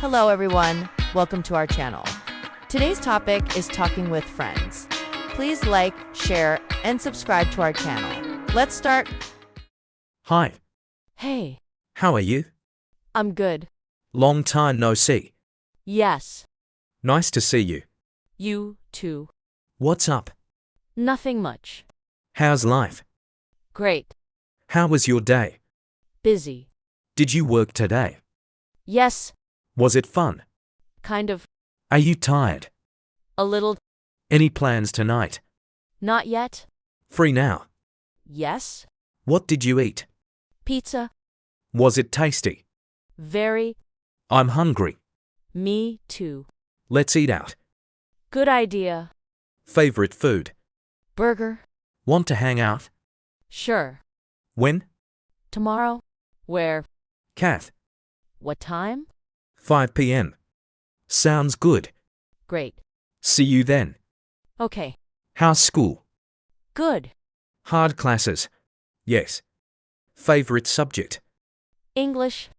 Hello everyone, welcome to our channel. Today's topic is talking with friends. Please like, share, and subscribe to our channel. Let's start. Hi, Hey, how are you? I'm good. Long time no see. Yes, Nice to see you. you too. What's up? Nothing much. How's life? Great. How was your day? Busy. Did you work today? Yes, Was it fun? kind of. Are you tired? A little. Any plans tonight? Not yet. Free now. Yes. What did you eat? Pizza. Was it tasty? Very. I'm hungry. Me too. Let's eat out. Good idea. Favorite food? Burger. Want to hang out? Sure. When? Tomorrow. Where? Kath. What time? 5 p.m. Sounds good. Great. See you then. Okay. How's school? Good. Hard classes? Yes. Favorite subject? English.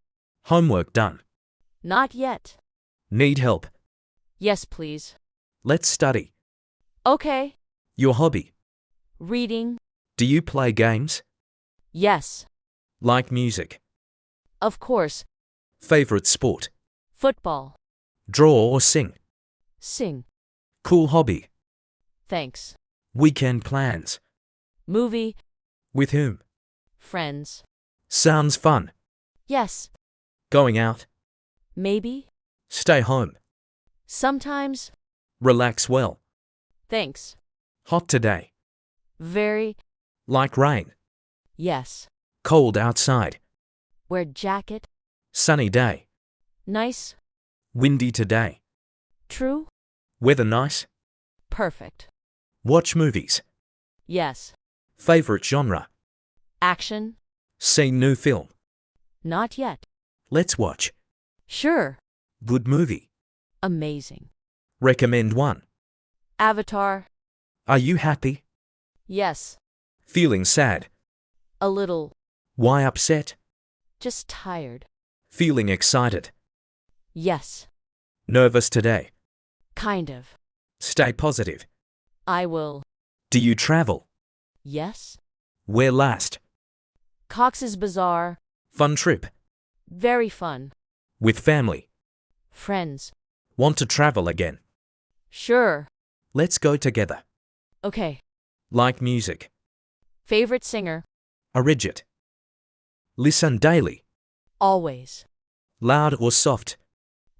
Homework done. Not yet. Need help? Yes, please. Let's study. Okay. Your hobby? Reading. Do you play games? Yes. Like music? Of course. Favorite sport? Football. Draw or sing? Sing. Cool hobby? Thanks. Weekend plans? Movie. With whom? Friends. Sounds fun. Yes. Going out? Maybe. Stay home. Sometimes. Relax well. Thanks. Hot today. Very. Like rain. Yes. Cold outside. Wear jacket. Sunny day. Nice. Windy today. True. Weather nice. Perfect. Watch movies. Yes. Favorite genre? Action. Seen new film. Not yet. Let's watch. Sure. Good movie. Amazing. Recommend one. Avatar. Are you happy? Yes. Feeling sad? A little. Why upset? Just tired. Feeling excited? Yes. Nervous today? Kind of. Stay positive. I will. Do you travel? Yes. Where last? Cox's Bazaar. Fun trip? Very fun. With family? Friends. Want to travel again? Sure. Let's go together. Okay. Like music? Favorite singer. Arijit. Listen daily? Always. Loud or soft?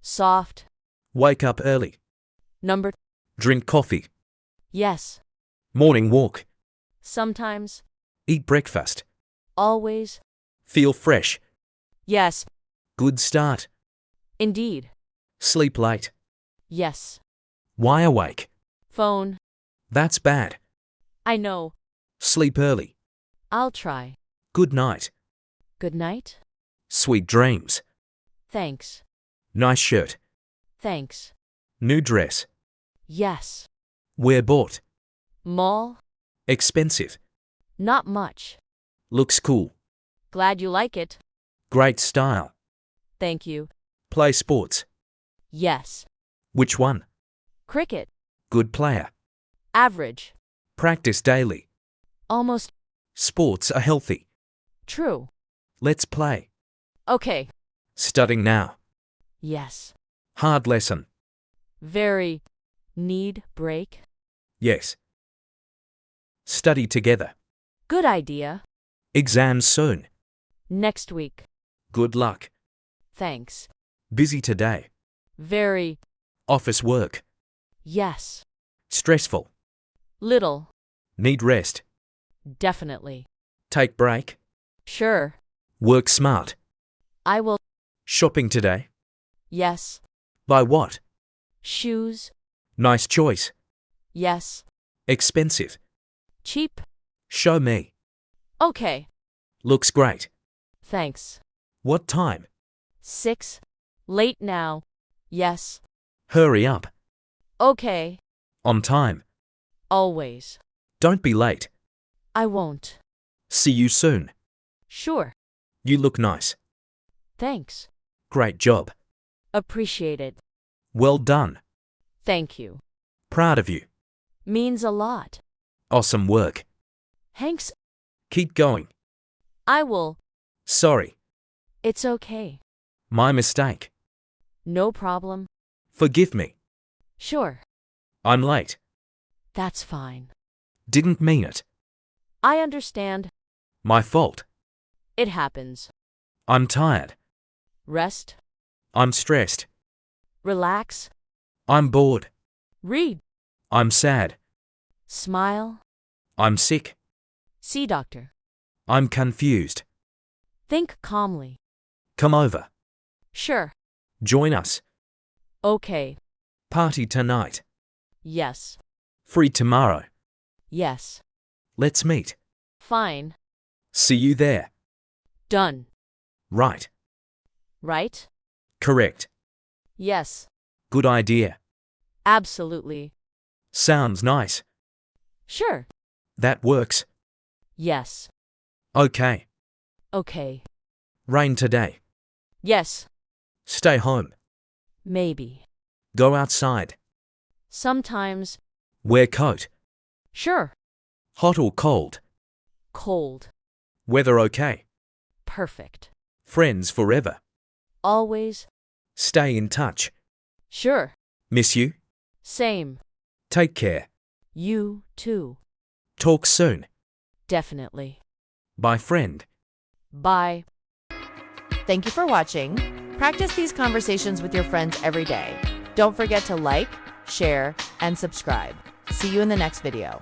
Soft. Wake up early? Number. Drink coffee? Yes. Morning walk? Sometimes. Eat breakfast? Always. Feel fresh? Yes. Good start? Indeed. Sleep late? Yes. Why awake? Phone. That's bad. I know. Sleep early? I'll try. Good night. Good night. Sweet dreams. Thanks. Nice shirt. Thanks. New dress. Yes. Where bought? Mall. Expensive. Not much. Looks cool. Glad you like it. Great style. Thank you. Play sports. Yes. Which one? Cricket. Good player. Average. Practice daily. Almost. Sports are healthy. True. Let's play. Okay. Studying now. Yes. Hard lesson. Very. Need break. Yes. Study together. Good idea. Exams soon. Next week. Good luck. Thanks. Busy today. Very. Office work. Yes. Stressful. Little. Need rest. Definitely. Take break. Sure. Work smart. I will. Shopping today. Yes. Buy what? Shoes. Nice choice. Yes. Expensive. Cheap. Show me. Okay. Looks great. Thanks. What time? 6. Late now. Yes. Hurry up. Okay. On time. Always. Don't be late. I won't. See you soon. Sure. You look nice. Thanks. Great job. Appreciate it. Well done. Thank you. Proud of you. Means a lot. Awesome work. Thanks. Keep going. I will. Sorry. It's okay. My mistake. No problem. Forgive me. Sure. I'm late. That's fine. Didn't mean it. I understand. My fault. It happens. I'm tired. Rest. I'm stressed. Relax. I'm bored. Read. I'm sad. Smile. I'm sick. See doctor. I'm confused. Think calmly. Come over. Sure. Join us. Okay. Party tonight. Yes. Free tomorrow. Yes. Let's meet. Fine. See you there. Done. Right. Right? Correct. Yes. Good idea. Absolutely. Sounds nice. Sure. That works. Yes. Okay. Okay. Rain today. Yes. Stay home. Maybe. Go outside. Sometimes. Wear coat. Sure. Hot or cold. Cold. Weather okay. Perfect. Friends forever. Always. Stay in touch. Sure. Miss you. Same. Take care. You too. Talk soon. Definitely. Bye, friend. Bye. Thank you for watching. Practice these conversations with your friends every day. Don't forget to like, share, and subscribe. See you in the next video.